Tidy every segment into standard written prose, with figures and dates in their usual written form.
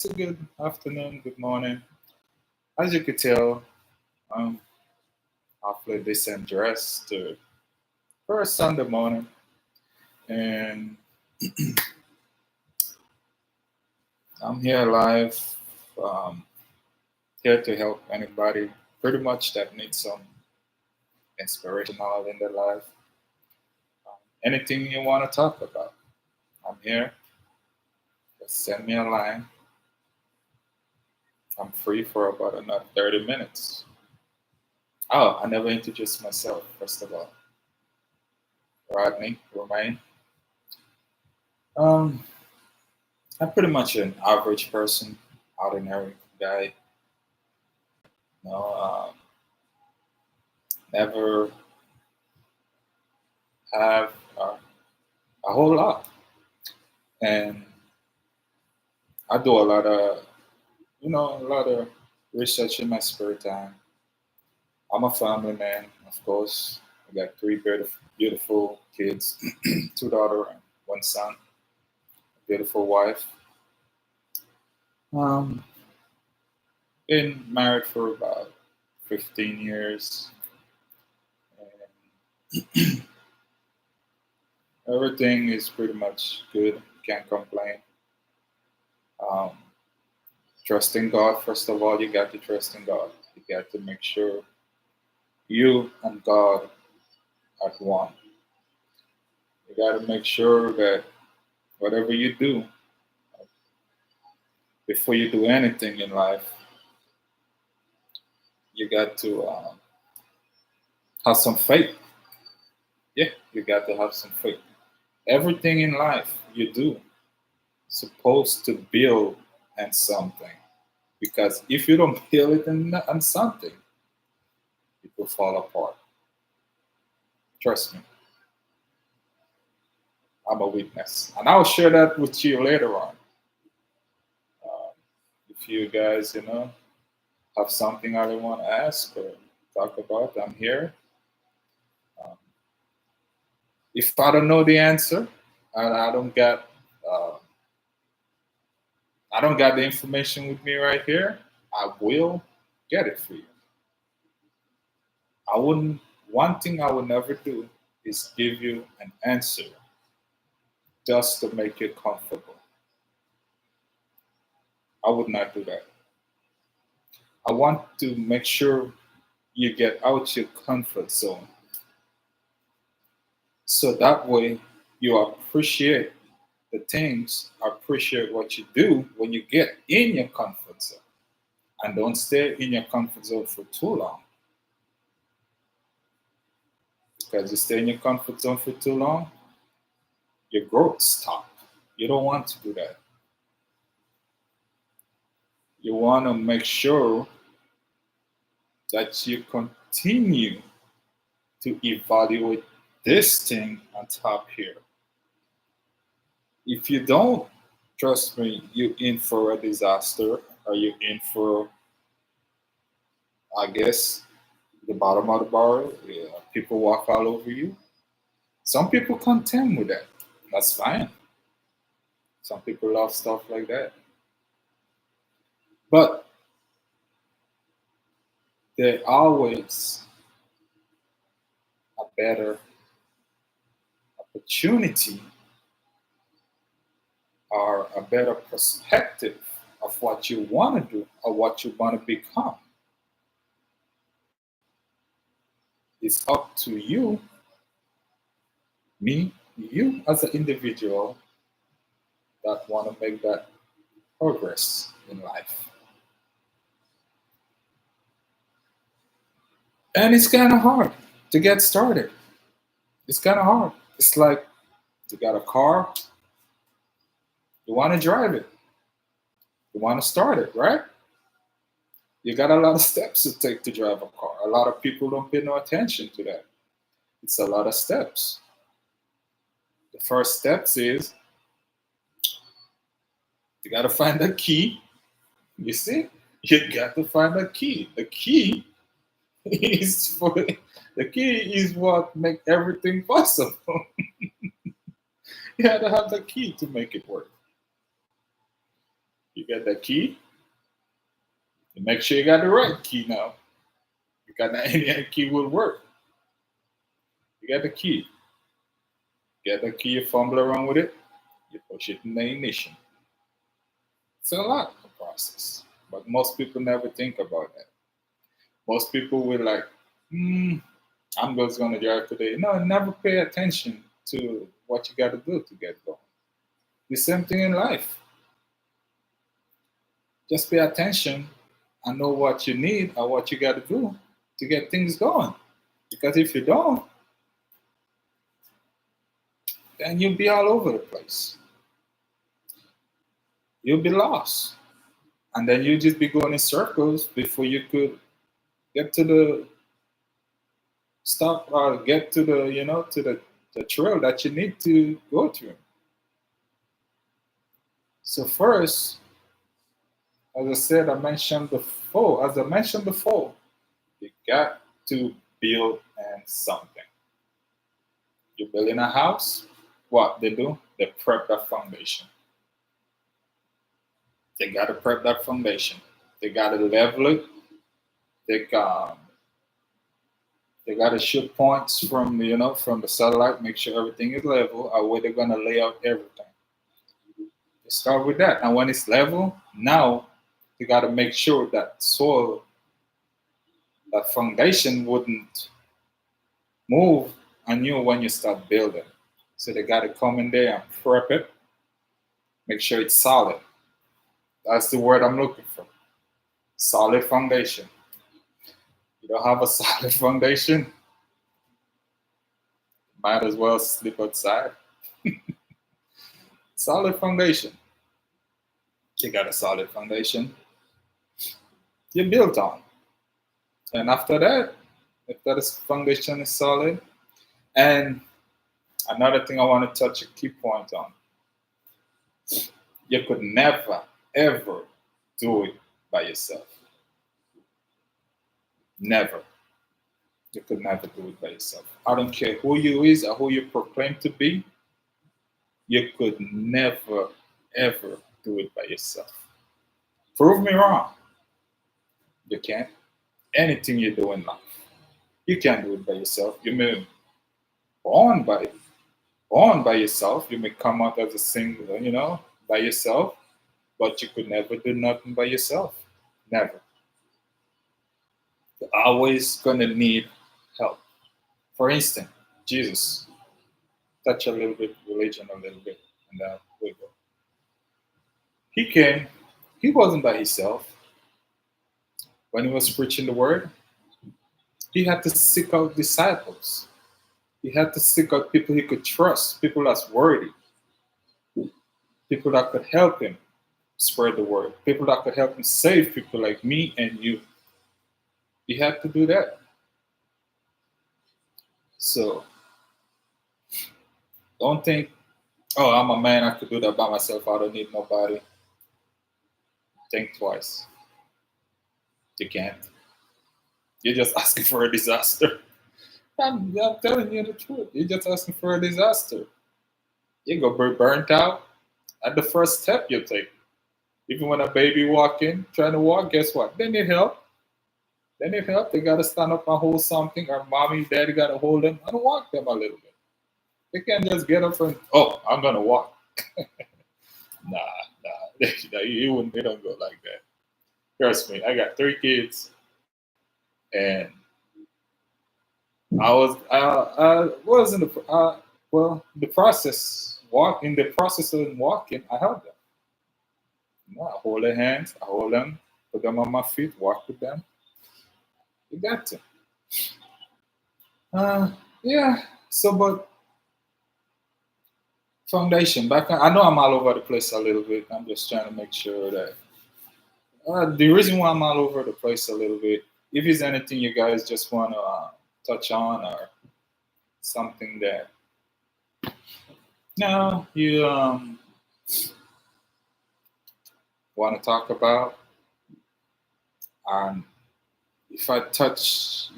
It's a good afternoon, good morning. As you could tell, I'm halfway decent dressed for a Sunday morning, and I'm here live, um, here to help anybody pretty much that needs some inspirational in their life. Anything you want to talk about, I'm here. Just send me a line. I'm free for about another 30 minutes. Oh, I never introduced myself, first of all. Rodney Romain. Um, I'm pretty much an average person, ordinary guy. You know, never have a whole lot, and I do a lot of, a lot of research in my spare time. I'm a family man, of course. I got three beautiful kids, two daughters and one son. A beautiful wife. Um, been married for about 15 years, and everything is pretty much good. Can't complain. Um, Trust in God, first of all, you got to trust in God. You got to make sure you and God are one. You got to make sure that whatever you do, before you do anything in life, you got to have some faith. Yeah, you got to have some faith. Everything in life you do supposed to build on something. Because if you don't build it on something, it will fall apart. Trust me, I'm a witness. And I'll share that with you later on. Uh, if you guys, have something I want to ask or talk about, I'm here. Um, if I don't know the answer and uh, I don't got the information with me right here, I will get it for you. I wouldn't. One thing I would never do is give you an answer just to make you comfortable. I would not do that. I want to make sure you get out your comfort zone so that way you appreciate the things, appreciate what you do when you get in your comfort zone. And don't stay in your comfort zone for too long. Because you stay in your comfort zone for too long, your growth stops. You don't want to do that. You want to make sure that you continue to evaluate this thing on top here. If you don't, trust me, you're in for a disaster, or you're in for, I guess, the bottom of the barrel. Yeah, people walk all over you. Some people contend with that. That's fine. Some people love stuff like that. But there always a better opportunity or a better perspective of what you want to do or what you want to become. It's up to you, me, you as an individual that want to make that progress in life. And it's kind of hard to get started. It's kind of hard. It's like you got a car, you want to drive it, you want to start it, right? You got a lot of steps to take to drive a car. A lot of people don't pay no attention to that. It's a lot of steps. The first steps is you got to find a key. You see, you got to find a key. The key is for the key is what make everything possible. You got to have the key to make it work. You get the key. You make sure you got the right key now. You got any key will work. You get the key. Get the key, you fumble around with it, you push it in the ignition. It's a lot of process. But most people never think about that. Most people will like, I'm just gonna drive today. No, never pay attention to what you gotta do to get going. The same thing in life. Just pay attention and know what you need or what you gotta do to get things going. Because if you don't, then you'll be all over the place. You'll be lost. And then you'll just be going in circles before you could get to the stop or get to the, to the trail that you need to go through. So first, as I said, as I mentioned before, you got to build and something. You're building a house, what they do? They prep that foundation. They gotta prep that foundation. They gotta level it. They got they gotta shoot points from from the satellite, make sure everything is level, or where they're gonna lay out everything. They start with that. And when it's level, now you gotta make sure that soil, that foundation wouldn't move on you when you start building. So they gotta come in there and prep it, make sure it's solid. That's the word I'm looking for. Solid foundation. You don't have a solid foundation, might as well sleep outside. Solid foundation. You got a solid foundation. You built on. And after that, if that foundation is solid, and another thing I want to touch a key point on, you could never, ever do it by yourself. Never. You could never do it by yourself. I don't care who you is or who you proclaim to be, you could never, ever do it by yourself. Prove me wrong. You can't. Anything you do in life, you can't do it by yourself. You may born by born by yourself. You may come out as a single, by yourself, but you could never do nothing by yourself. Never. You're always gonna need help. For instance, Jesus. Touch a little bit religion a little bit, and then we go. He came. He wasn't by himself. When he was preaching the word, he had to seek out disciples. He had to seek out people he could trust, people that's worthy, people that could help him spread the word, people that could help him save people like me and you. He had to do that. So don't think, oh, I'm a man, I could do that by myself, I don't need nobody. Think twice. You can't. You're just asking for a disaster. I'm telling you the truth. You're just asking for a disaster. You go be burnt out at the first step you take. Even when a baby walk in, trying to walk, guess what? They need help. They need help. They gotta stand up and hold something, or mommy, daddy gotta hold them and walk them a little bit. They can't just get up and I'm gonna walk. Nah, you wouldn't. They don't go like that. Trust me, I got 3 kids, and I was in the the process of walking. I held them. I hold their hands, I hold them, put them on my feet, walk with them. You got to. Yeah. So, but foundation. I know I'm all over the place a little bit. I'm just trying to make sure that the reason why I'm all over the place a little bit. If there's anything you guys just want to touch on or something that you want to talk about, and if I touch,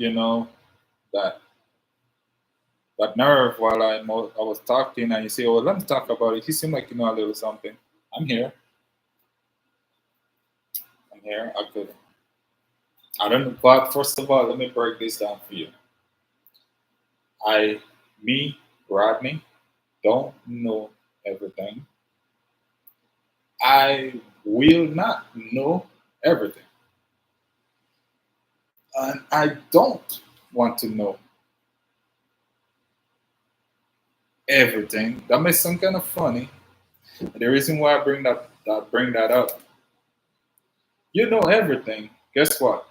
that nerve while I was talking, and you say, "Oh, let me talk about it." You seem like you know a little something. I'm here. I'm here. I could. I don't know. But first of all, let me break this down for you. I, me, Rodney, don't know everything. I will not know everything. And I don't want to know everything. That may sound kind of funny. The reason why I bring that up, you know everything. Guess what?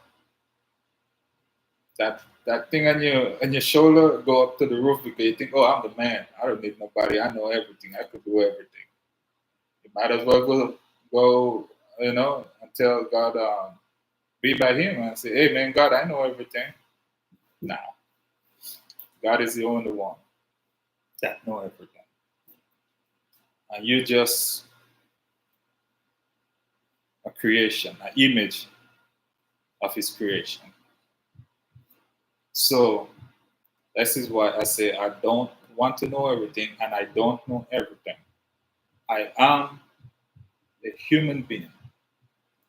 That thing on your shoulder go up to the roof because you think, oh, I'm the man. I don't need nobody. I know everything. I could do everything. You might as well go, and tell God, be by Him and say, hey, man, God, I know everything. Now, God is the only one that know everything, and you just a creation, an image of His creation. So this is why I say I don't want to know everything, and I don't know everything. I am a human being,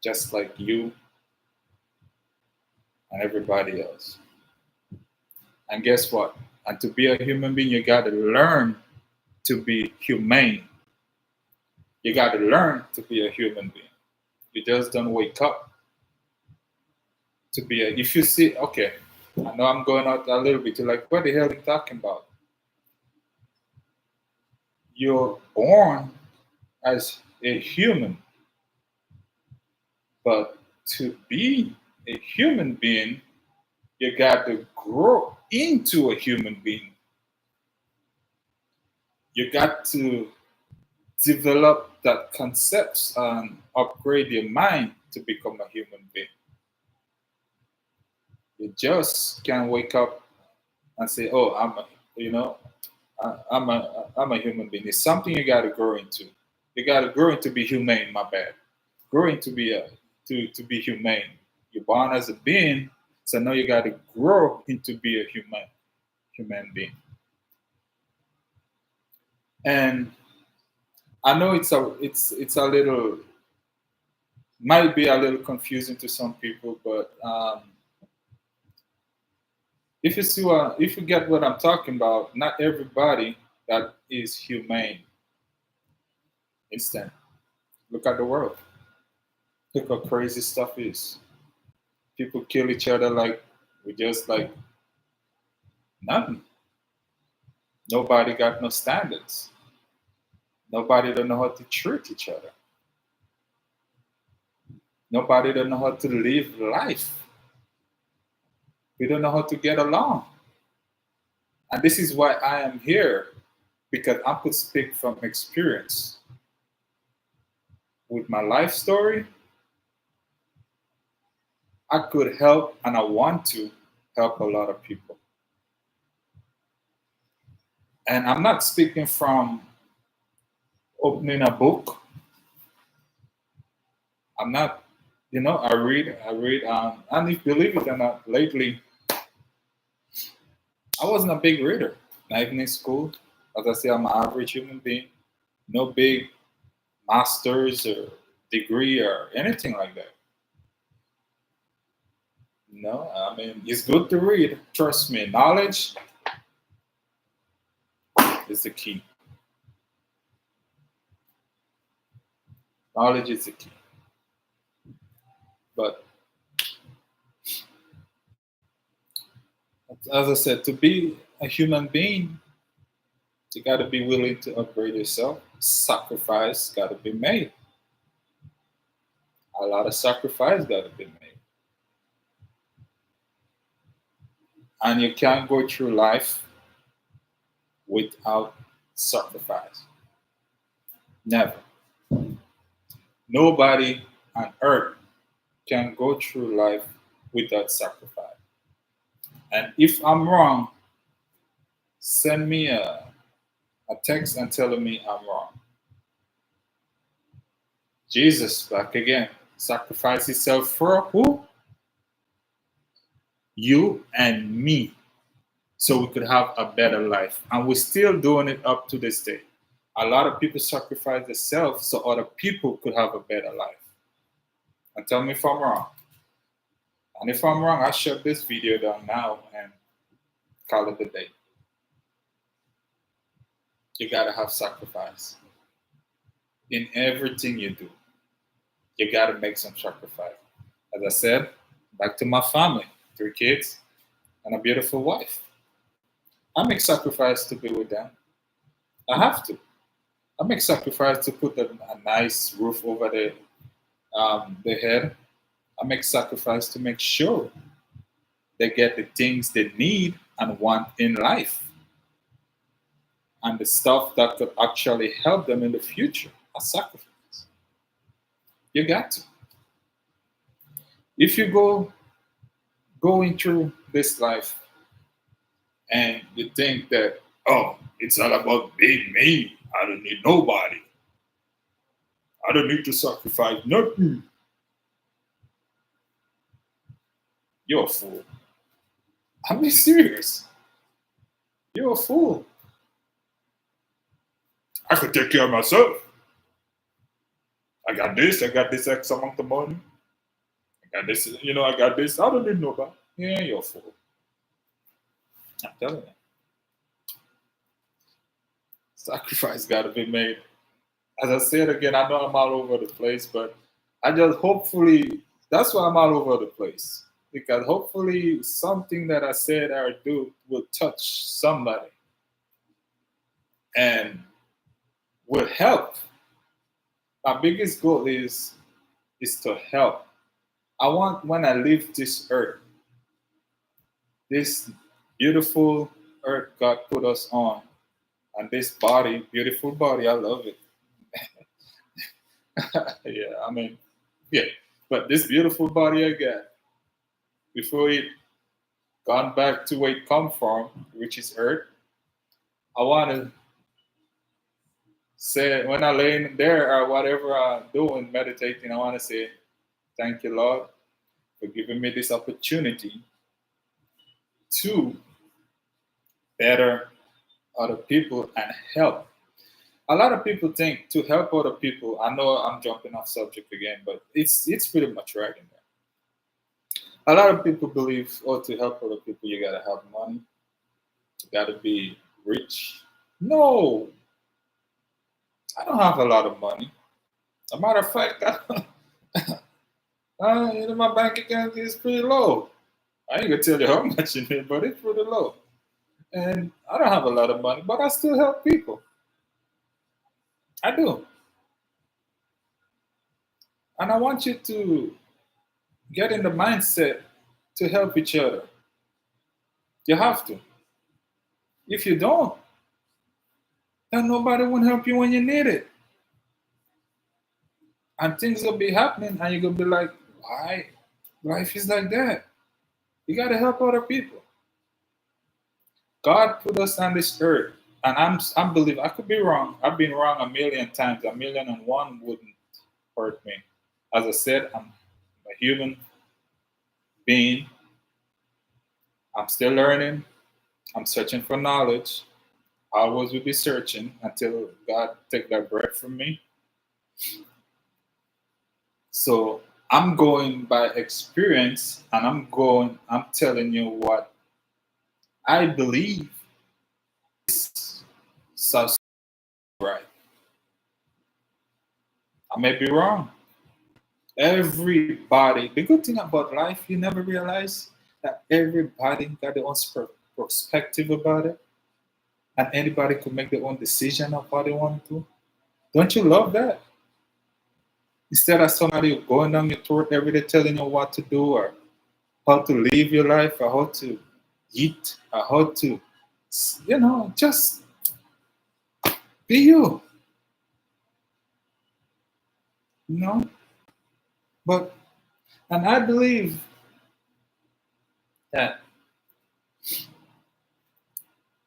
just like you and everybody else. And guess what? And to be a human being, you got to learn to be humane. You got to learn to be a human being. You just don't wake up to be a. If you see, okay, I know I'm going out a little bit. You're like, what the hell are you talking about? You're born as a human, but to be a human being, you got to grow into a human being. You got to develop that concepts and upgrade your mind to become a human being. You just can't wake up and say, "Oh, I'm a human being." It's something you got to grow into. You got to grow into be humane. My bad. Grow into be to be humane. You're born as a being, so now you got to grow into be a human being. And I know it's a little might be a little confusing to some people, but if you get what I'm talking about, not everybody that is humane. Instant. Look at the world. Look how crazy stuff is. People kill each other like we just like nothing. Nobody got no standards. Nobody don't know how to treat each other. Nobody don't know how to live life. We don't know how to get along. And this is why I am here, because I could speak from experience. With my life story, I could help and I want to help a lot of people. And I'm not speaking from opening a book. I'm not, I read, and if you believe it or not, lately, I wasn't a big reader. Not even in school. As I say, I'm an average human being. No big master's or degree or anything like that. No, I mean, it's good to read. Trust me, knowledge is the key. Knowledge is the key. But as I said, to be a human being, you got to be willing to upgrade yourself. Sacrifice got to be made. A lot of sacrifice got to be made. And you can't go through life without sacrifice. Never. Nobody on earth can go through life without sacrifice. And if I'm wrong, send me a text and telling me I'm wrong. Jesus, back again, sacrificed himself for who? You and me. So we could have a better life. And we're still doing it up to this day. A lot of people sacrifice themselves so other people could have a better life. And tell me if I'm wrong. And if I'm wrong, I'll shut this video down now and call it a day. You gotta have sacrifice in everything you do. You gotta make some sacrifice. As I said, back to my family, 3 kids and a beautiful wife. I make sacrifice to be with them. I have to. I make sacrifice to put a nice roof over the head. I make sacrifice to make sure they get the things they need and want in life and the stuff that could actually help them in the future. I sacrifice. You got to. If you going through this life and you think that, oh, it's all about being me. I don't need nobody. I don't need to sacrifice nothing. You're a fool. I'm being serious. You're a fool. I could take care of myself. I got this X amount of money. I got this, I got this. I don't need nobody. Yeah, you're a fool. I'm telling you. Sacrifice got to be made. As I said again, I know I'm all over the place, but I just hopefully, that's why I'm all over the place. Because hopefully something that I said or do will touch somebody and will help. My biggest goal is to help. I want when I leave this earth, this beautiful earth God put us on, and this body, beautiful body, I love it. Yeah, I mean, yeah. But this beautiful body I got, before it gone back to where it come from, which is earth, I want to say when I lay in there or whatever I'm doing, meditating, I want to say, thank you, Lord, for giving me this opportunity to better other people and help. A lot of people think to help other people. I know I'm jumping off subject again, but it's pretty much right in there. A lot of people believe, oh, to help other people, you gotta have money, you gotta be rich. No, I don't have a lot of money. As a matter of fact, my bank account is pretty low. I ain't gonna tell you how much in it, but it's pretty low. And I don't have a lot of money, but I still help people. I do. And I want you to get in the mindset to help each other. You have to. If you don't, then nobody will help you when you need it. And things will be happening, and you're going to be like, why? Life is like that. You got to help other people. God put us on this earth, and I'm believe I could be wrong. I've been wrong a million times. 1,000,001 wouldn't hurt me. As I said, I'm a human being. I'm still learning. I'm searching for knowledge. I always will be searching until God take that breath from me. So I'm going by experience, and I'm telling you what I believe is such right. I may be wrong. Everybody, the good thing about life, you never realize that everybody got their own perspective about it, and anybody could make their own decision of what they want to do. Don't you love that? Instead of somebody going down your throat every day telling you what to do or how to live your life or how to eat or how to, just be you. You know? But, and I believe that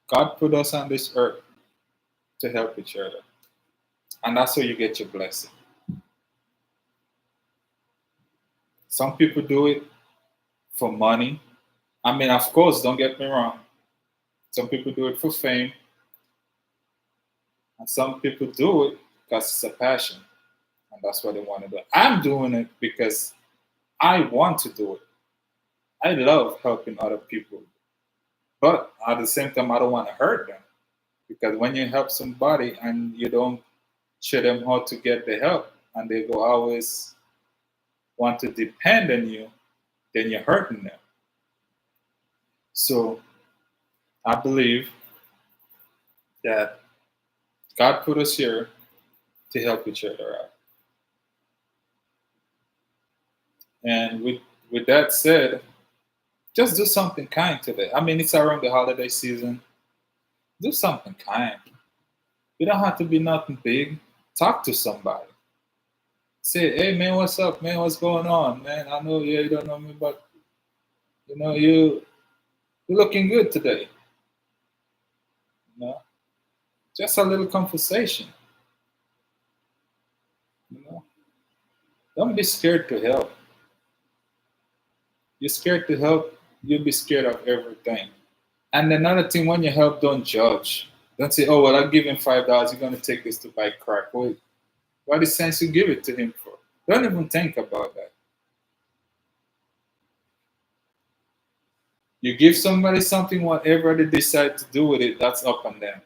God put us on this earth to help each other. And that's how you get your blessing. Some people do it for money. I mean, of course, don't get me wrong. Some people do it for fame. And some people do it because it's a passion. And that's what they want to do. I'm doing it because I want to do it. I love helping other people, but at the same time, I don't want to hurt them because when you help somebody and you don't show them how to get the help, and they go always want to depend on you, then you're hurting them. So I believe that God put us here to help each other out. And with that said, just do something kind today. I mean, it's around the holiday season. Do something kind. You don't have to be nothing big. Talk to somebody. Say, hey man, what's up, man? What's going on, man? I know, yeah, you don't know me, but you're looking good today. You know, just a little conversation. You know, don't be scared to help. You're scared to help, you'll be scared of everything. And another thing, when you help, don't judge. Don't say, oh, well, I'll give him $5. You're going to take this to buy crack. Wait, what is sense you give it to him for? Don't even think about that. You give somebody something, whatever they decide to do with it, that's up on them.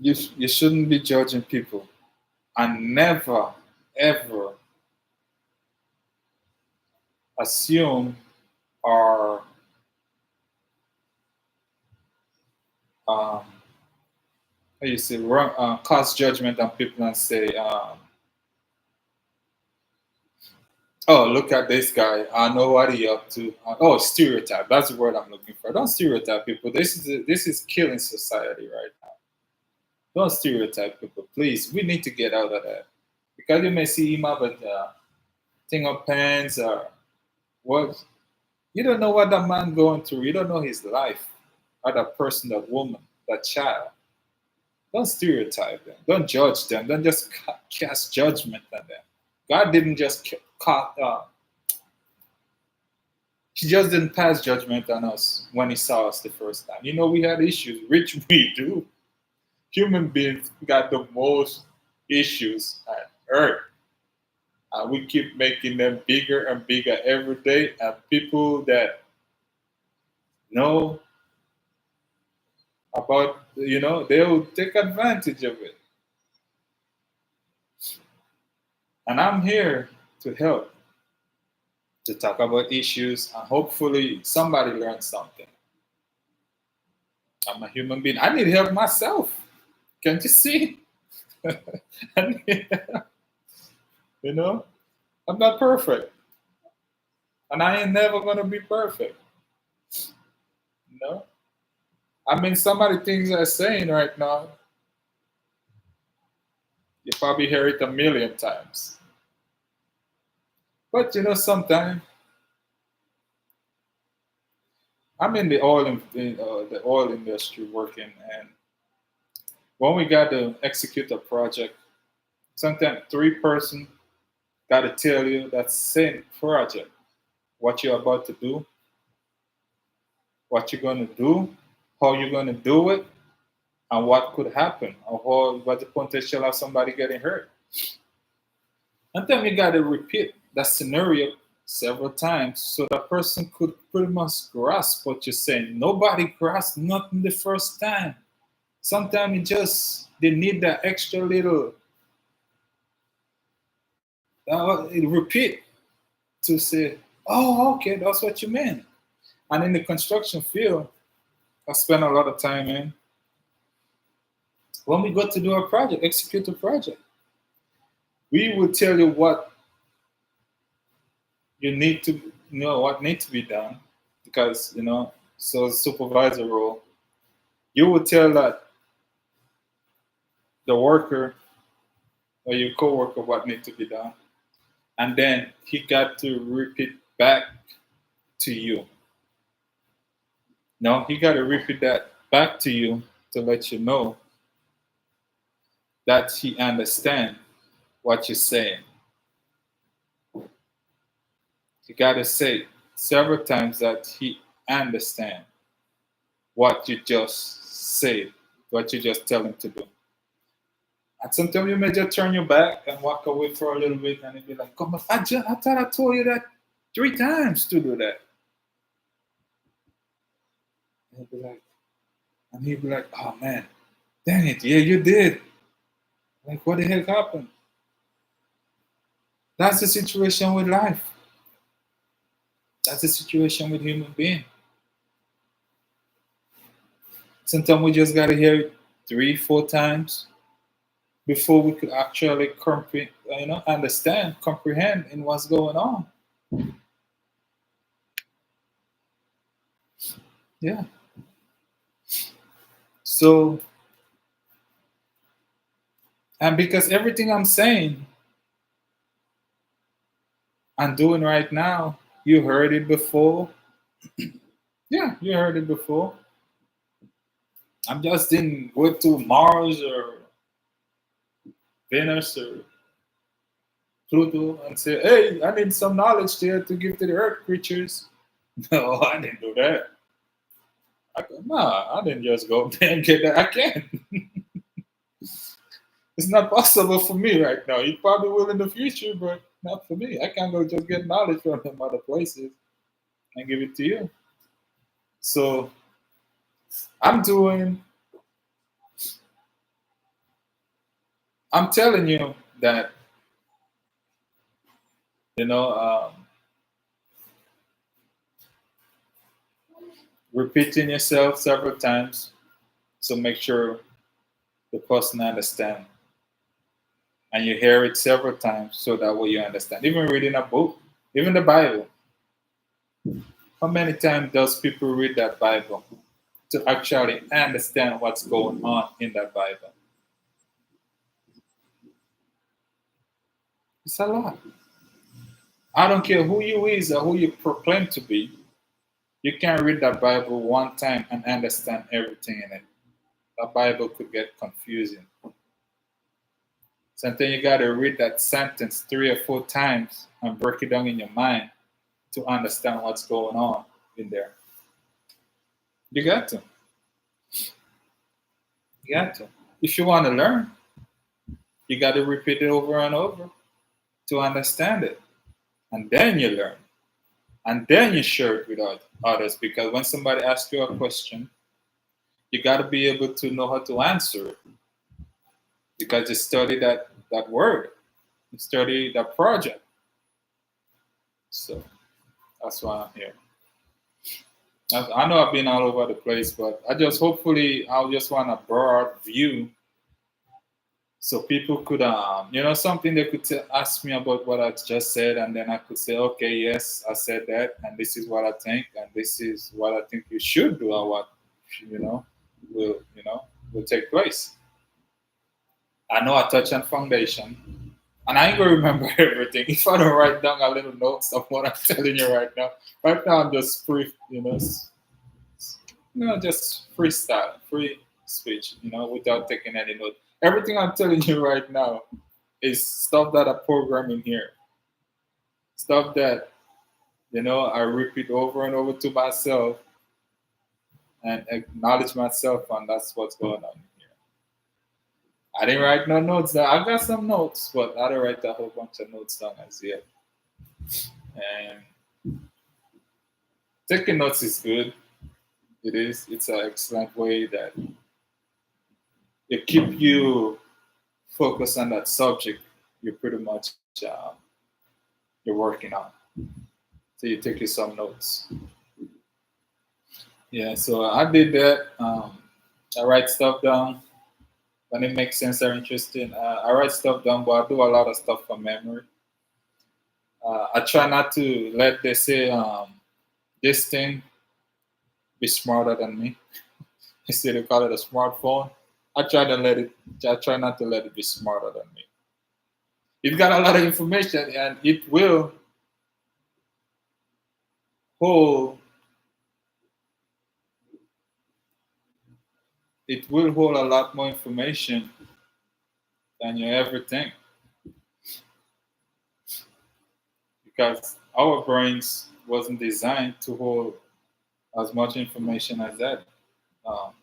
You shouldn't be judging people. And never, ever assume or um, how you say, wrong, cast judgment on people and say, oh, look at this guy. I know what he up to. Oh, stereotype. That's the word I'm looking for. Don't stereotype people. This is killing society right now. Don't stereotype people, please. We need to get out of that because you may see him have a thing of pants or what. You don't know what that man going through. You don't know his life, or that person, that woman, that child. Don't stereotype them. Don't judge them. Don't just cast judgment on them. God didn't just He just didn't pass judgment on us when he saw us the first time. We had issues, which we do. Human beings got the most issues on earth. We keep making them bigger and bigger every day. And people that know about, they will take advantage of it. And I'm here to help, to talk about issues, and hopefully somebody learns something. I'm a human being. I need help myself. Can't you see? I need, you know, I'm not perfect. And I ain't never gonna be perfect. You know? I mean, some of the things I'm saying right now, you probably hear it a million times. But sometimes I'm in the oil industry working, and when we got to execute a project, sometimes three-person got to tell you that same project, what you're about to do, what you're going to do, how you're going to do it, and what could happen, or what the potential of somebody getting hurt. And then you got to repeat that scenario several times so that person could pretty much grasp what you're saying. Nobody grasps nothing the first time. Sometimes they need that extra little repeat to say, oh, okay, that's what you meant. And in the construction field, I spend a lot of time in. When we go to do a project, execute a project, we will tell you what you need to what needs to be done, because so supervisor role, you will tell that the worker or your coworker what needs to be done, and then he got to repeat back to you. No, he got to repeat that back to you to let you know that he understand what you're saying. You got to say several times that he understand what you just said, what you just tell him to do. And sometimes you may just turn your back and walk away for a little bit, and you'll be like, "Come on, I thought I told you that 3 times to do that." And he'll be like, "Oh man, dang it, yeah, you did. Like, what the heck happened?" That's the situation with life. That's the situation with human being. Sometimes we just gotta hear it 3, 4 times before we could actually understand, comprehend in what's going on. Yeah. So, and because everything I'm saying and doing right now, you heard it before. Yeah, you heard it before. I'm just didn't go to Mars or Venus or Pluto and say, "Hey, I need some knowledge there to give to the Earth creatures." No, I didn't do that. I didn't just go there and get that. I can't. It's not possible for me right now. You probably will in the future, but not for me. I can't go just get knowledge from them other places and give it to you. So I'm doing. I'm telling you that you know, repeating yourself several times, so make sure the person understand, and you hear it several times, so that way you understand. Even reading a book, even the Bible. How many times does people read that Bible to actually understand what's going on in that Bible? It's a lot. I don't care who you is or who you proclaim to be. You can't read that Bible one time and understand everything in it. That Bible could get confusing. Sometimes you gotta read that sentence 3 or 4 times and break it down in your mind to understand what's going on in there. You got to. You got to. If you want to learn, you got to repeat it over and over to understand it. And then you learn. And then you share it with others. Because when somebody asks you a question, you got to be able to know how to answer it. Because you study that word, you study that project. So that's why I'm here. I know I've been all over the place, but I'll just want a broad view so people could, something they could ask me about what I just said, and then I could say, okay, yes, I said that, and this is what I think, and this is what I think you should do, or what, you know, will, will take place. I know I touch on foundation, and I ain't gonna remember everything if I don't write down a little notes of what I'm telling you right now. Right now, I'm just free, just freestyle, free speech, without taking any note. Everything I'm telling you right now is stuff that I program in here, stuff that I repeat over and over to myself and acknowledge myself, and that's what's going on here. I didn't write no notes down. I got some notes, but I didn't write a whole bunch of notes down as yet. And taking notes is good. It is. It's an excellent way that it keep you focused on that subject you're pretty much you're working on. So you take you some notes. Yeah, so I did that. I write stuff down when it makes sense or interesting. I write stuff down, but I do a lot of stuff from memory. I try not to let they say this thing be smarter than me. Instead of call it a smartphone, I try not to let it be smarter than me. It got a lot of information, and hold it will hold a lot more information than you ever think, because our brains wasn't designed to hold as much information as that um,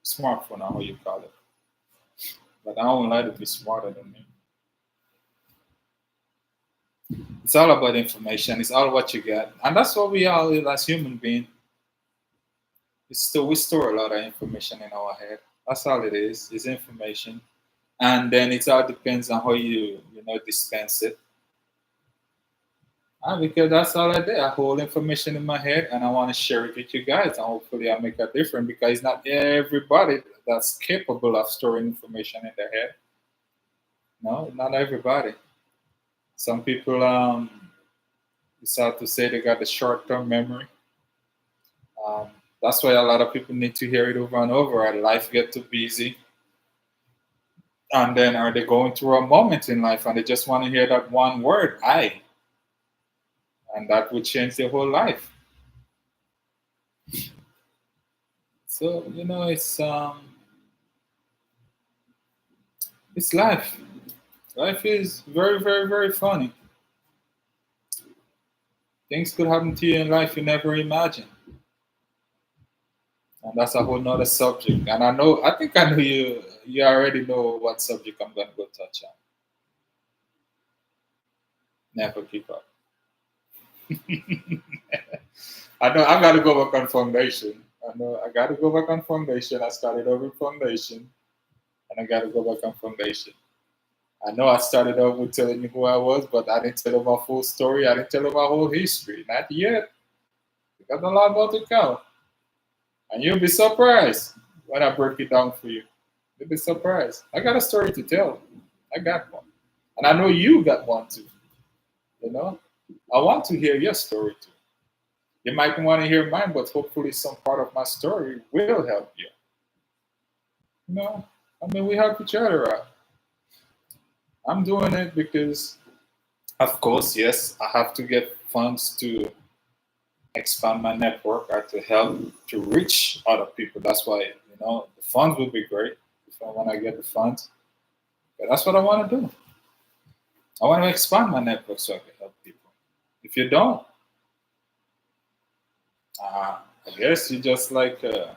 smartphone, or how you call it. but I don't like to be smarter than me. It's all about information. It's all what you get, and that's what we are as human beings. We store a lot of information in our head. That's all it is. It's information, and then it all depends on how you dispense it. Because that's all I did. I hold information in my head, and I want to share it with you guys, and hopefully I make a difference. Because it's not everybody that's capable of storing information in their head. No, not everybody. Some people decide to say they got the short-term memory. Um, that's why a lot of people need to hear it over and over. Our life get too busy, and then are they going through a moment in life and they just want to hear that one word, "I," and that would change their whole life. So it's life. Life is very, very, very funny. Things could happen to you in life you never imagined. And that's a whole nother subject. And I think I know you already know what subject I'm gonna go touch on. Never give up. I know I gotta go back on foundation. I know I gotta go back on foundation. I started over foundation and I gotta go back on foundation. I know I started off with telling you who I was, but I didn't tell you my full story. I didn't tell you my whole history. Not yet. We got a lot more to come. And you'll be surprised when I break it down for you. You'll be surprised. I got a story to tell. I got one. And I know you got one too. You know? I want to hear your story too. You might want to hear mine, but hopefully some part of my story will help you. You know? I mean, we help each other out. I'm doing it because, of course, yes, I have to get funds to expand my network or to help to reach other people. That's why, the funds would be great if I want to get the funds. But that's what I want to do. I want to expand my network so I can help people. If you don't, I guess you're just like a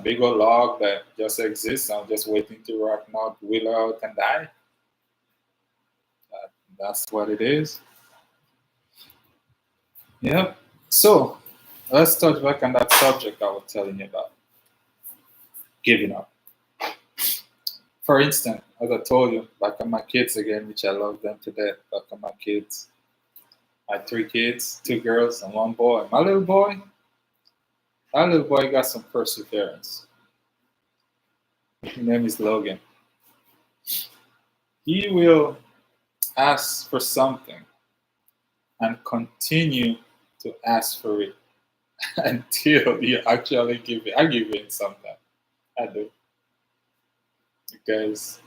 big old log that just exists. I'm just waiting to rot out, will out, and die. That's what it is. Yeah. So let's touch back on that subject I was telling you about, giving up. For instance, as I told you, back on my kids again, which I love them to death. Back on my kids, my three kids, two girls and one boy. My little boy got some perseverance. His name is Logan. He will ask for something and continue to ask for it until you actually give it. I give in sometimes. I do. Because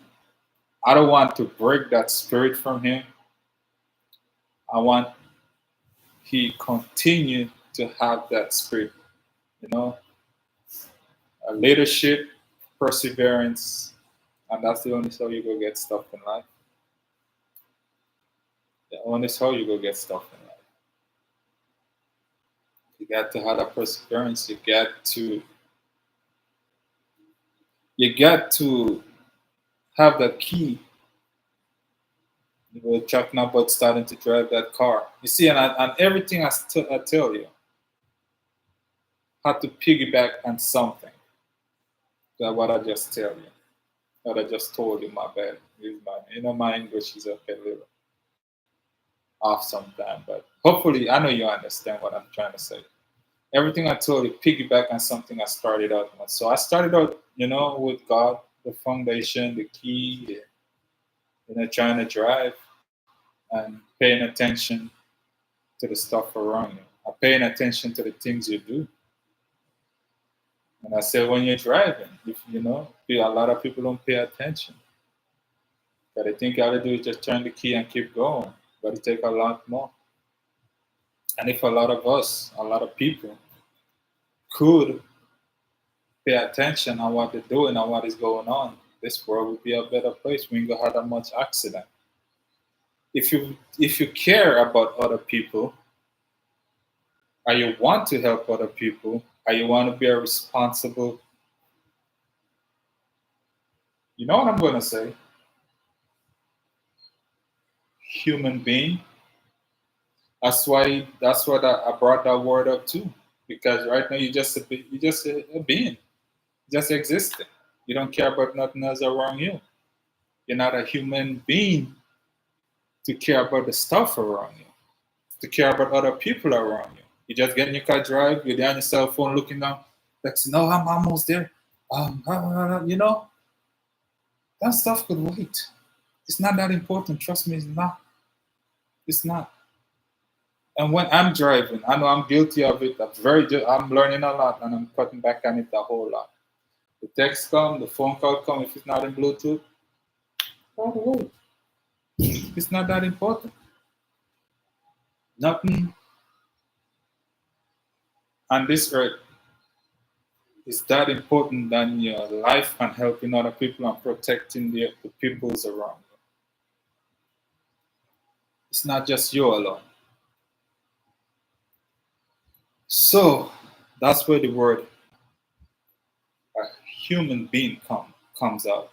I don't want to break that spirit from him. I want he continue to have that spirit, you know, leadership, perseverance, and that's the only how you go get stuff in life. The only how you go get stuff in life. You got to have that perseverance. You got to have that key. You were talking about starting to drive that car. You see, and everything I tell you had to piggyback on something. That what I just tell you. What I just told you, my bad. My English is a little off sometimes, but hopefully I know you understand what I'm trying to say. Everything I told you piggyback on something I started out with. So I started out, with God, the foundation, the key, trying to drive and paying attention to the stuff around you. Paying attention to the things you do. And I said when you're driving, if a lot of people don't pay attention. But I think all they do is just turn the key and keep going. But it take a lot more. And if a lot of people could pay attention on what they're doing and what is going on, this world would be a better place. We ain't gonna have that much accident. If you care about other people, or you want to help other people, or you want to be a responsible You know what I'm gonna say? Human being. That's what I brought that word up too. Because right now you just a being, just existing. You don't care about nothing else around you. You're not a human being to care about the stuff around you, to care about other people around you. You just get in your car, drive, you're there on your cell phone looking down, like, no, I'm almost there. You know, that stuff could wait. It's not that important. Trust me, it's not. It's not. And when I'm driving, I know I'm guilty of it. I'm learning a lot and I'm cutting back on it a whole lot. The text come, the phone call come, if it's not in Bluetooth, by the way, it's not that important. Nothing on this earth is that important than your life and helping other people and protecting the peoples around you. It's not just you alone. So that's where the word a human being comes out.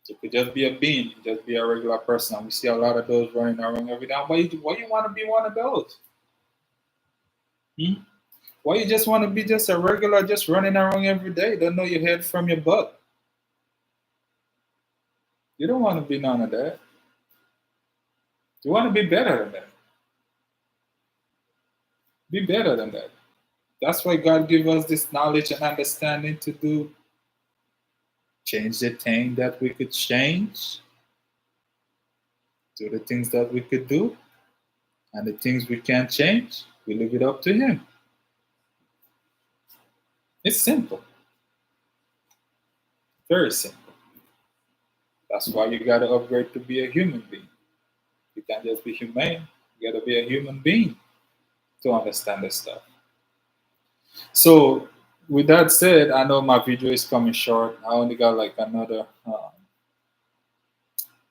You could just be a being, just be a regular person. And we see a lot of those running around every day. Why you want to be one of those? Hmm? Why you just want to be just a regular, just running around every day? Don't know your head from your butt. You don't want to be none of that. You want to be better than that. Be better than that. That's why God give us this knowledge and understanding to do change the thing that we could change, do the things that we could do, and the things we can't change, we leave it up to Him. It's simple, very simple. That's why you gotta upgrade to be a human being. You can't just be humane. You gotta be a human being to understand this stuff. So, with that said, I know my video is coming short. I only got like another,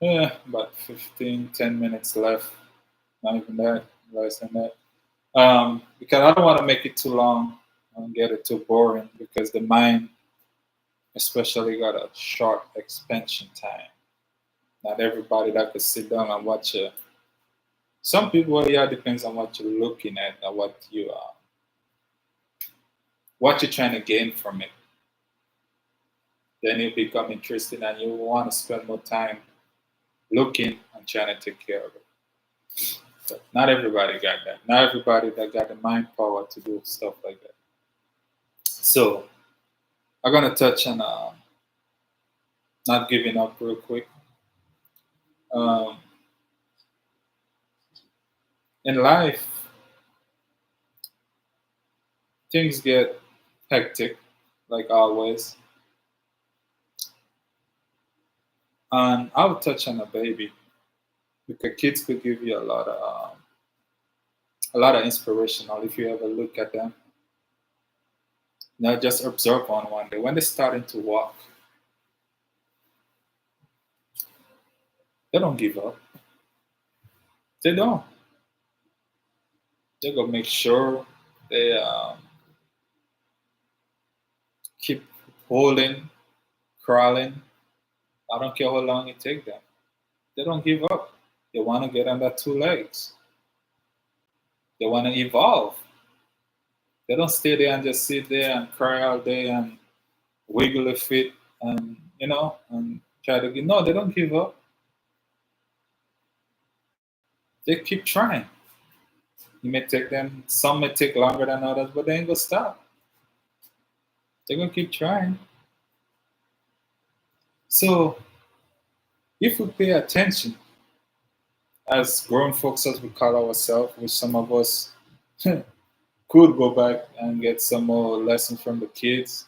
about 15, 10 minutes left. Not even that, less than that. Because I don't want to make it too long and get it too boring because the mind, especially, got a short expansion time. Not everybody that could sit down and watch a. Some people, yeah, depends on what you're looking at and what you're trying to gain from it. Then you become interested and you want to spend more time looking and trying to take care of it. But not everybody got that. Not everybody that got the mind power to do stuff like that. So I'm gonna touch on not giving up real quick. Um, in life, things get hectic, like always. And I'll touch on a baby because kids could give you a lot of inspirational if you ever look at them. Now just observe one day when they're starting to walk, they don't give up. They don't. They go make sure they keep holding, crawling. I don't care how long it takes them. They don't give up. They want to get on their two legs. They want to evolve. They don't stay there and just sit there and cry all day and wiggle their feet and and try to get. No, they don't give up. They keep trying. It may take them. Some may take longer than others, but they ain't gonna stop. They're gonna keep trying. So if we pay attention as grown folks, as we call ourselves, which some of us could go back and get some more lessons from the kids,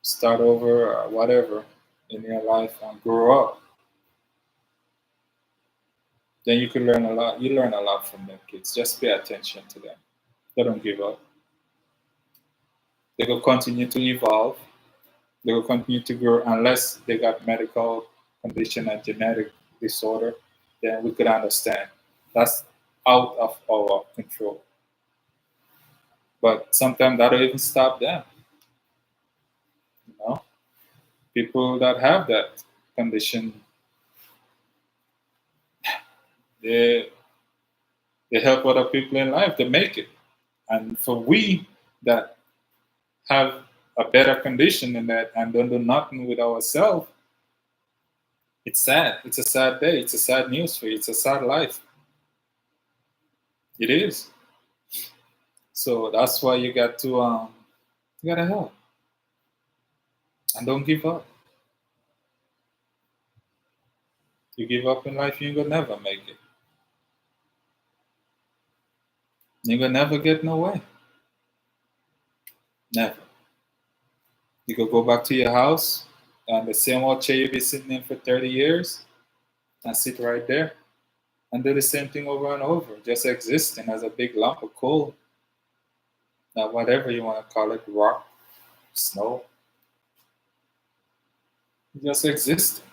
start over or whatever in your life and grow up, then you can learn a lot. You learn a lot from them kids. Just pay attention to them. They don't give up. They will continue to evolve. They will continue to grow unless they got medical condition and genetic disorder. Then we could understand that's out of our control. But sometimes that'll even stop them. You know, People that have that condition, they they help other people in life to make it. And for we that have a better condition than that and don't do nothing with ourselves, it's sad. It's a sad day. It's a sad news for you. It's a sad life. It is. So that's why you gotta help and don't give up. You give up in life, you ain't gonna never make it. You ain't gonna never get no way. Never. You could go back to your house and the same old chair you've been sitting in for 30 years and sit right there and do the same thing over and over, just existing as a big lump of coal. Now, whatever you want to call it, rock, snow, just existing.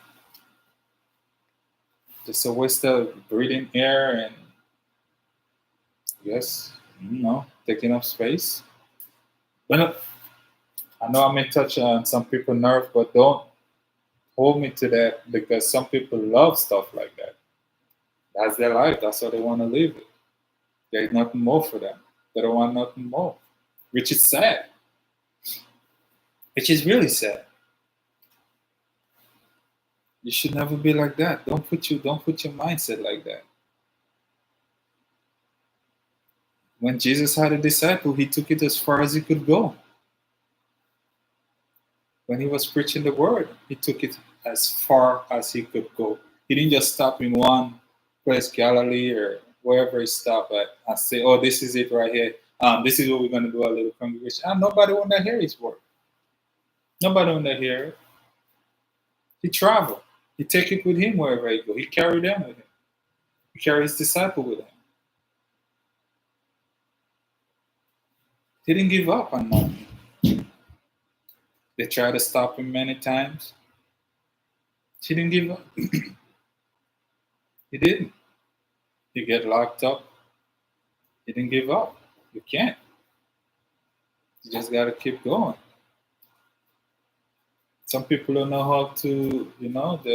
Just a waste of breathing air and, yes, taking up space. But I know I may touch on some people's nerve, but don't hold me to that because some people love stuff like that. That's their life. That's how they want to live it. There's nothing more for them. They don't want nothing more, which is sad. Which is really sad. You should never be like that. Don't put your mindset like that. When Jesus had a disciple, he took it as far as he could go. When he was preaching the word, he took it as far as he could go. He didn't just stop in one place, Galilee or wherever he stopped at, and say, "Oh, this is it right here. This is what we're going to do, our little congregation." And nobody want to hear his word. Nobody want to hear it. He traveled. He take it with him wherever he go. He carried them with him. He carried his disciple with him. He didn't give up on nothing. They tried to stop him many times. He didn't give up. He didn't. You get locked up. He didn't give up. You can't. You just got to keep going. Some people don't know how to, they don't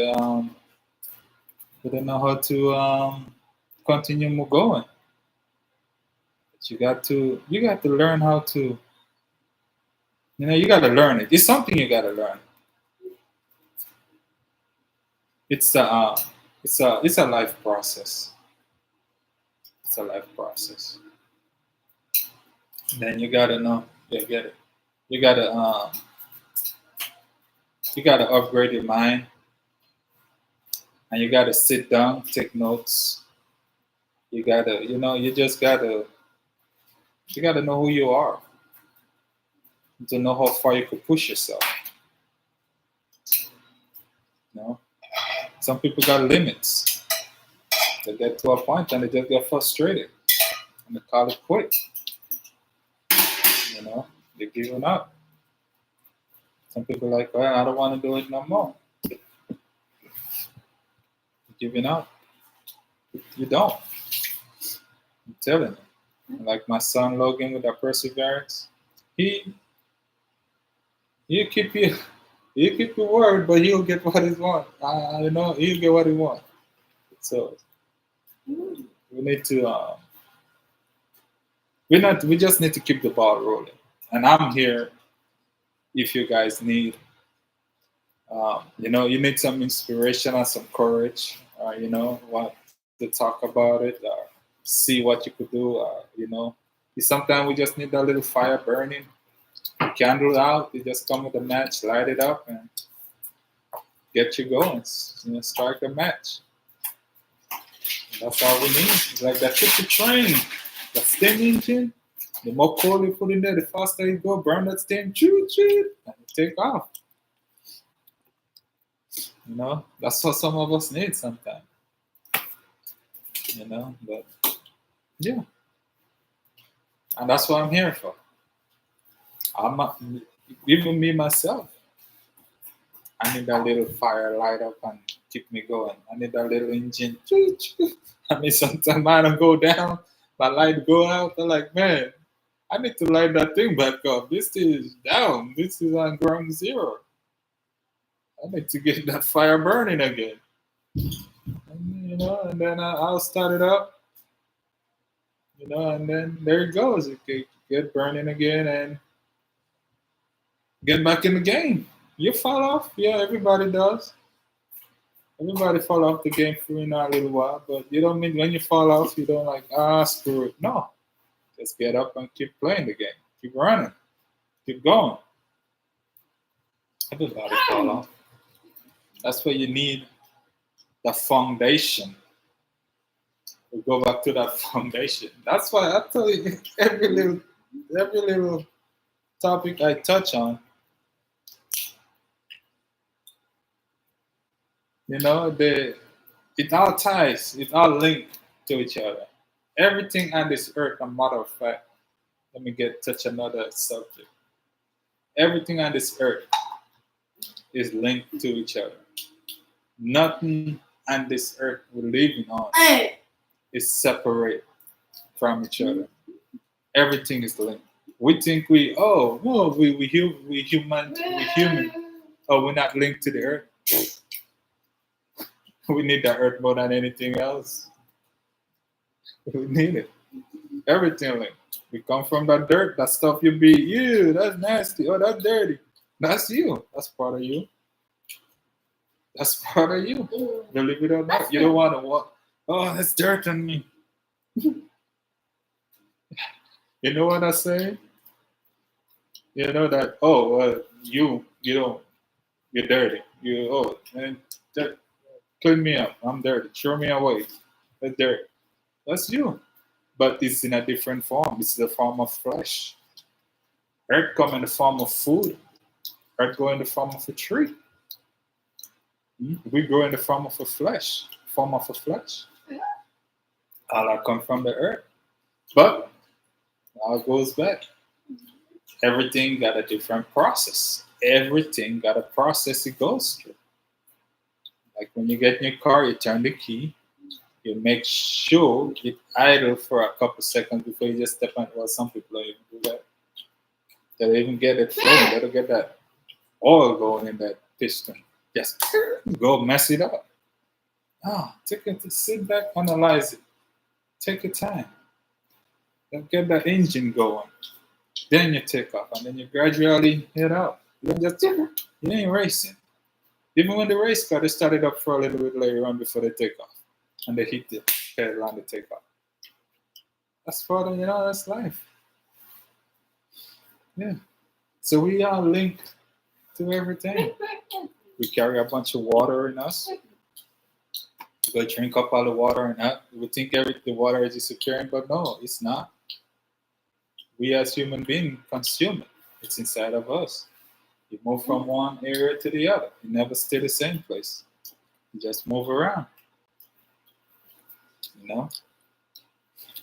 know how to continue going. But you got to learn how to. You got to learn it. It's something you got to learn. It's a life process. It's a life process. And then you gotta know. Yeah, get it. You gotta upgrade your mind, and you gotta sit down, take notes. You gotta, you just gotta, you gotta know who you are to know how far you could push yourself. Some people got limits. They get to a point and they just get frustrated and they call it quit. They're giving up. Some people are like, well, I don't want to do it no more. You're giving up. You don't. I'm telling you. Like my son Logan with that perseverance, he'll keep your word, but he'll get what he wants. He'll get what he wants. So we need to we just need to keep the ball rolling. And I'm here if you guys need you need some inspiration and some courage, want to talk about it, see what you could do, sometimes we just need that little fire burning, candle out, you just come with a match, light it up and get you going, strike a match. That's all we need. It's like that ticket train, the steam engine. The more coal you put in there, the faster you go. Burn that steam, choo choo, and take off. That's what some of us need sometimes. But yeah, and that's what I'm here for. Even me myself. I need that little fire light up and keep me going. I need that little engine. Choo choo. Sometimes mine will go down, my light go out. I'm like, man, I need to light that thing back up. This is down. This is on ground zero. I need to get that fire burning again. And then I'll start it up, and then there it goes. It get burning again and get back in the game. You fall off, yeah, everybody does. Everybody fall off the game for a little while, but you don't mean when you fall off, you don't like screw it. No, just get up and keep playing the game, keep running, keep going. Everybody fall off. That's why you need the foundation. We go back to that foundation. That's why I tell you every little topic I touch on, it all ties, it all linked to each other. Everything on this earth, a matter of fact, let me touch another subject. Everything on this earth is linked to each other. Nothing on this earth we're living on is separate from each other. Everything is linked. We think we human. Oh, we're not linked to the earth. We need the earth more than anything else. We need it. Everything linked. We come from that dirt, that stuff you be, ew, that's nasty, oh, that's dirty. That's you. That's part of you. That's part of you. Believe it or not. You don't want to walk, oh, that's dirt on me. You know what I say? You know that, oh, well, you don't, you're dirty. Man, clean me up. I'm dirty. Throw me away. That's dirty. That's you. But it's in a different form. It's the form of flesh. Earth come in the form of food. Earth go in the form of a tree. We grow in the form of a flesh. Form of a flesh. All that come from the earth. But now it goes back. Everything got a different process. Everything got a process it goes through. Like when you get in your car, you turn the key. You make sure it idle for a couple seconds before you just step on. Well, some people don't even do that. They don't even get it flowing. They don't get that oil going in that piston. Just go mess it up. Take it to sit back, analyze it. Take your time. Then get that engine going. Then you take off, and then you gradually head out. You ain't racing. Even when the race car, they started up for a little bit later on before they take off. And they hit the pedal on the takeoff. That's part of, that's life. Yeah. So we are linked to everything. We carry a bunch of water in us. We go drink up all the water in that. We think the water is disappearing, but no, it's not. We as human beings consume it. It's inside of us. You move from one area to the other. You never stay the same place. You just move around.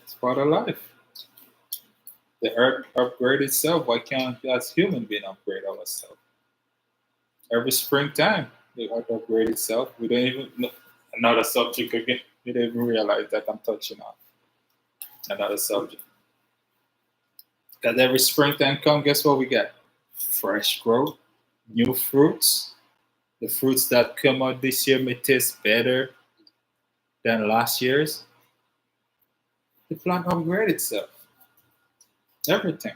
It's part of life. The earth upgrade itself. Why can't we as human beings upgrade ourselves? Every springtime, the earth upgrade itself. We don't even know. Another subject again. We don't even realize that I'm touching on another subject. Because every springtime come, guess what we get? Fresh growth, new fruits. The fruits that come out this year may taste better than last year's. The plant upgrade itself. Everything.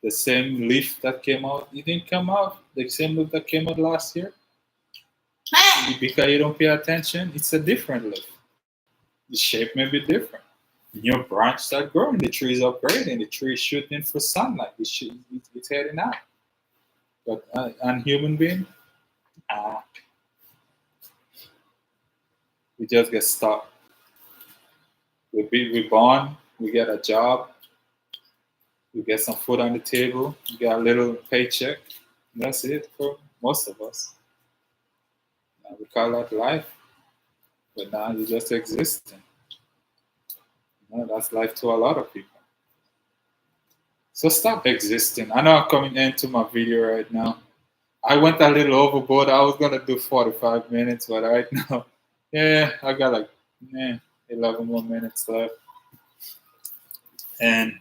The same leaf that came out, it didn't come out. The same leaf that came out last year. Because you don't pay attention, it's a different leaf. The shape may be different. New branch start growing, the tree is upgrading, the tree is shooting for sunlight, it's heading out. But on human being, we just get stuck. We born, we get a job, we get some food on the table, we get a little paycheck. That's it for most of us. We call that life, but now you're just existing. That's life to a lot of people. So stop existing. I know I'm coming into my video right now. I went a little overboard. I was gonna do 45 minutes, but right now, I got like 11 more minutes left. And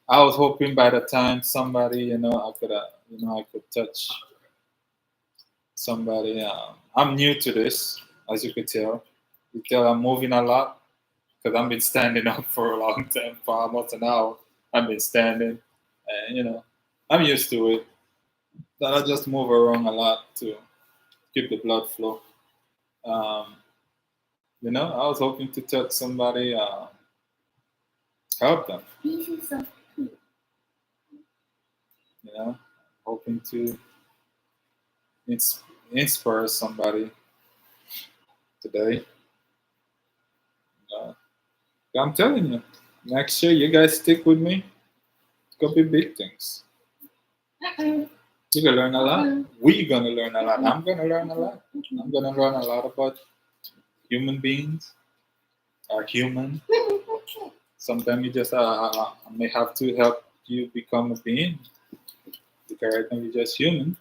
I was hoping by the time somebody, I could touch somebody. I'm new to this, as you could tell. You tell I'm moving a lot because I've been standing up for a long time, for almost an hour. I've been standing, and I'm used to it. That I just move around a lot to keep the blood flow. Um, I was hoping to touch somebody, help them. Hoping to inspire somebody today. Uh, I'm telling you, next year you guys stick with me. It's gonna be big things. You're gonna learn a lot. We're gonna learn a lot. I'm gonna learn a lot. I'm gonna learn a lot about human beings are human. Sometimes you just I may have to help you become a being. Because right now you're just human.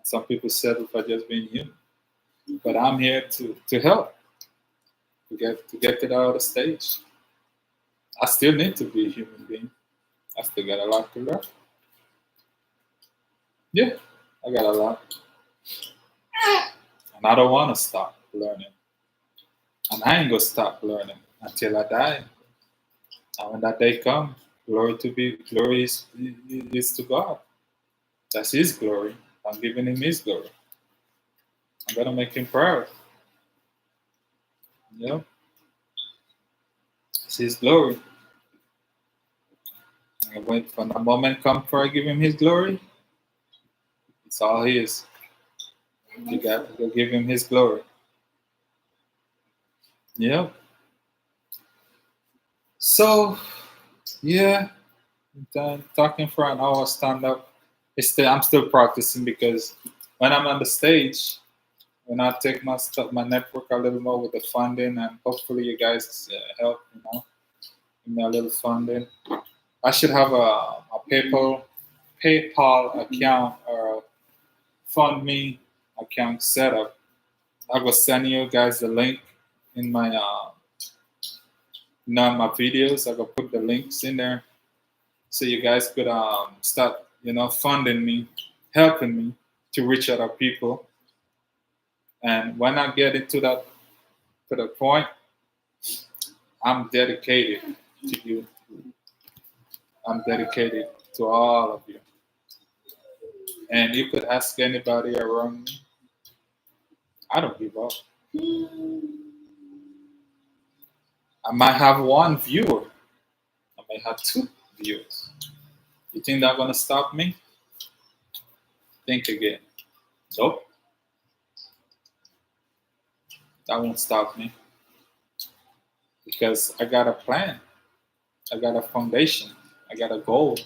Some people settle for just being human. But I'm here to help to get to the other stage. I still need to be a human being. I still got a lot to learn. Yeah, I got a lot. And I don't want to stop learning. And I ain't gonna stop learning until I die. And when that day comes, glory is to God. That's His glory. I'm giving Him His glory. I'm gonna make Him proud. Yeah, it's His glory. And when the moment comes for I give Him His glory, it's all His. You got to give Him His glory. Yeah. So, yeah, talking for an hour stand up. I'm still practicing because when I'm on the stage, when I take my stuff, my network a little more with the funding, and hopefully you guys help, give me a little funding. I should have a PayPal account or a fund me account set up. I will send you guys the link in my my videos. I will put the links in there so you guys could start funding me, helping me to reach other people. And when I get into that to the point, I'm dedicated to you. I'm dedicated to all of you. And you could ask anybody around me. I don't give up. I might have one viewer. I may have two viewers. You think that's gonna stop me? Think again. Nope. That won't stop me. Because I got a plan. I got a foundation. I got a goal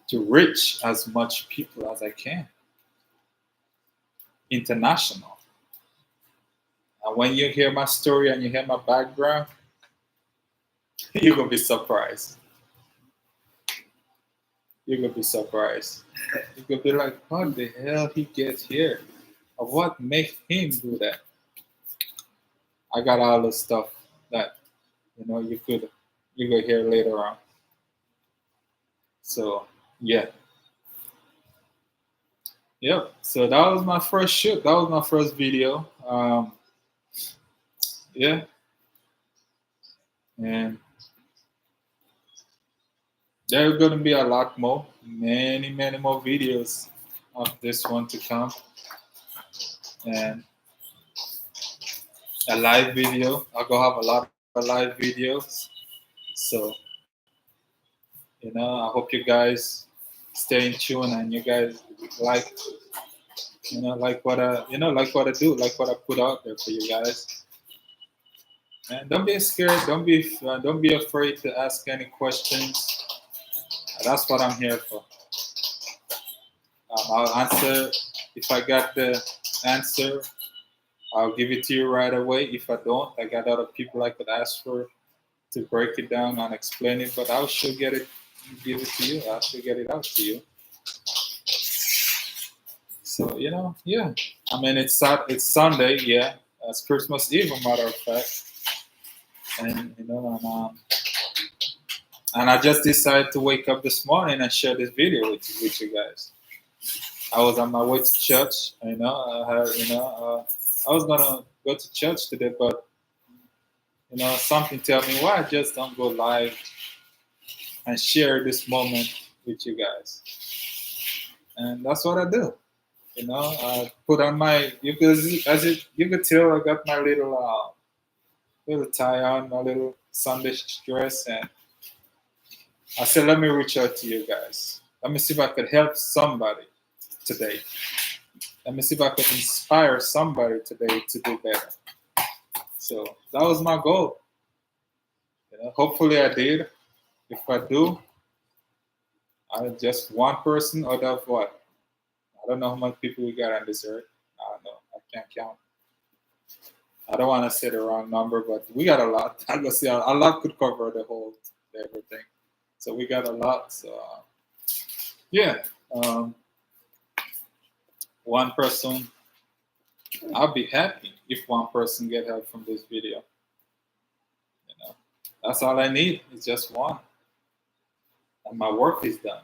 to reach as much people as I can. International. And when you hear my story and you hear my background, you're gonna be surprised. You're gonna be surprised. You're gonna be like, what the hell he gets here? Or what makes him do that? I got all the stuff that you could hear later on. So yeah. Yep. So that was my first shoot. That was my first video. Yeah. And there are going to be a lot more, many more videos of this one to come, and a live video. I'm gonna have a lot of live videos. So I hope you guys stay in tune and you guys like like what I do, like what I put out there for you guys. And don't be scared. Don't be afraid to ask any questions. That's what I'm here for. I'll answer if I got the answer. I'll give it to you right away. If I don't, I got other people I could ask for to break it down and explain it. But I'll sure give it to you. I'll sure get it out to you. So yeah. I mean, it's Sunday, yeah. It's Christmas Eve, a matter of fact. And and I just decided to wake up this morning and share this video with you guys. I was on my way to church. I was gonna go to church today, but something tell me why I just don't go live and share this moment with you guys. And that's what I do. I put on my you could tell I got my little tie on, my little Sunday dress, and I said, let me reach out to you guys. Let me see if I could help somebody today. Let me see if I could inspire somebody today to do better. So that was my goal. Hopefully I did. If I do, I just one person out of what? I don't know how many people we got on this earth. I don't know. I can't count. I don't want to say the wrong number, but we got a lot. I'm gonna say a lot could cover everything. So we got a lot. So yeah, one person. I'll be happy if one person get help from this video. That's all I need. It's just one, and my work is done.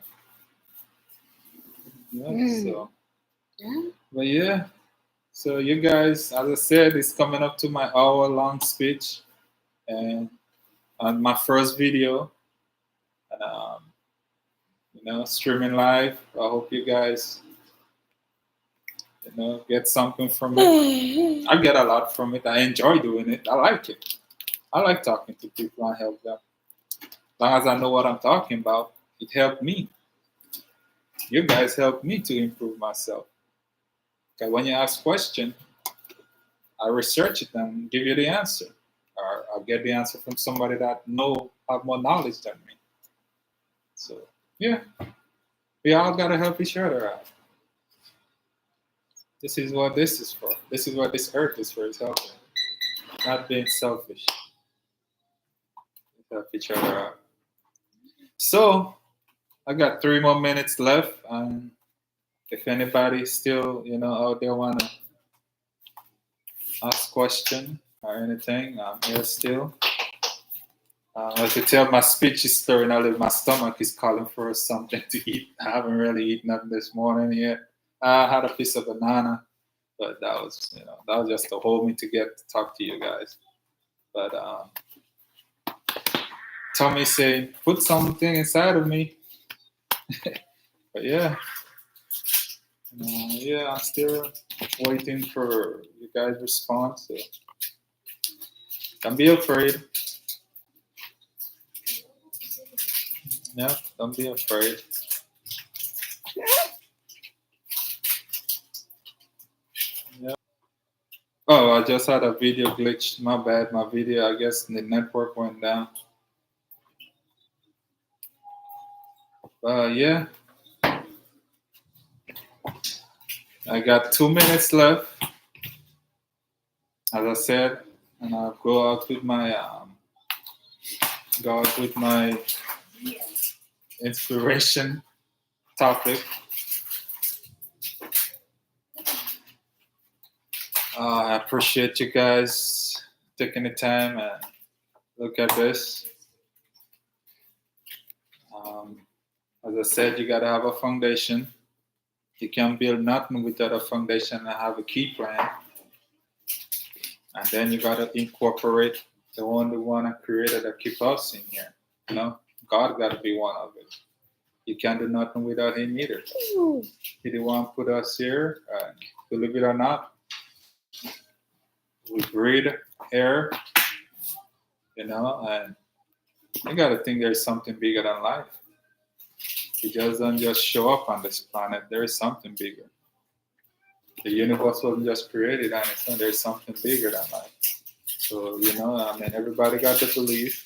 So, but yeah. So you guys, as I said, it's coming up to my hour-long speech, and on my first video, and streaming live. I hope you guys, get something from it. I get a lot from it. I enjoy doing it. I like it. I like talking to people and help them. As long as I know what I'm talking about, it helped me. You guys helped me to improve myself. Okay, when you ask questions, I research it and give you the answer. Or I'll get the answer from somebody that have more knowledge than me. So yeah, we all gotta help each other out. This is what this is for. This is what this earth is for. It's helping. Not being selfish. Help each other out. So I got 3 more minutes left, and if anybody still, out there wanna ask question or anything, I'm here still. As you tell, my speech is stirring a little. My stomach is calling for something to eat. I haven't really eaten nothing this morning yet. I had a piece of banana, but that was just to hold me to get to talk to you guys. But Tommy said, put something inside of me. But yeah, I'm still waiting for you guys' response. So don't be afraid. Yeah, don't be afraid. Yeah. Oh, I just had a video glitch. My bad. My video, I guess the network went down. Yeah. I got 2 minutes left. As I said, and I'll go out with my inspiration topic. I appreciate you guys taking the time and look at this. As I said, you gotta have a foundation. You can't build nothing without a foundation and have a key plan. And then you gotta incorporate the one that created that keep us in here. God gotta be one of it. You can't do nothing without Him either. He the one put us here, believe it or not. We breathe air, and you gotta think there's something bigger than life. It doesn't just show up on this planet. There is something bigger. The universe wasn't just created on its own. There's something bigger than life. So, everybody got to believe.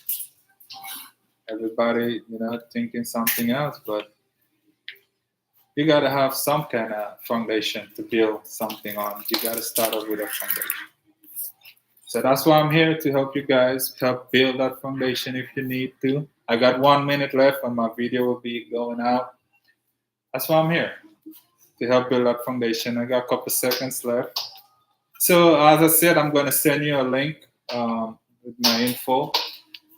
Everybody, thinking something else, but you got to have some kind of foundation to build something on. You got to start off with a foundation. So that's why I'm here, to help you guys, help build that foundation if you need to. I got 1 minute left and my video will be going out. That's why I'm here, to help build that foundation. I got a couple seconds left. So as I said, I'm going to send you a link with my info.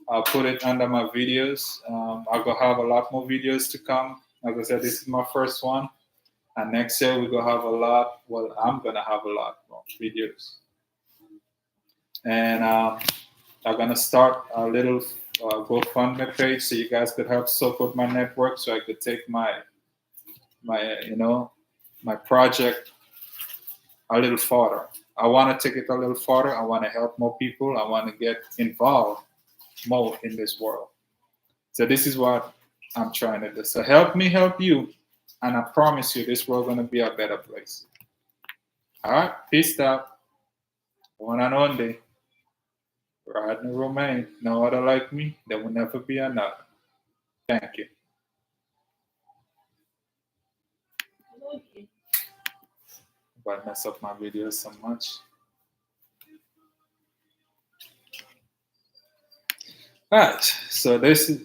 I'll put it under my videos. I'll go have a lot more videos to come. As I said, this is my first one. And next year we're gonna have a lot. Well, I'm gonna have a lot more videos, and I'm gonna start a little GoFundMe page so you guys could help support my network, so I could take my my project a little farther. I want to take it a little farther. I want to help more people. I want to get involved more in this world. So this is what I'm trying to do. So help me help you, and I promise you, this world gonna be a better place. All right, peace out. One and only. Rodney Romain. No other like me. There will never be another. Thank you. But mess up my videos so much. All right. So this is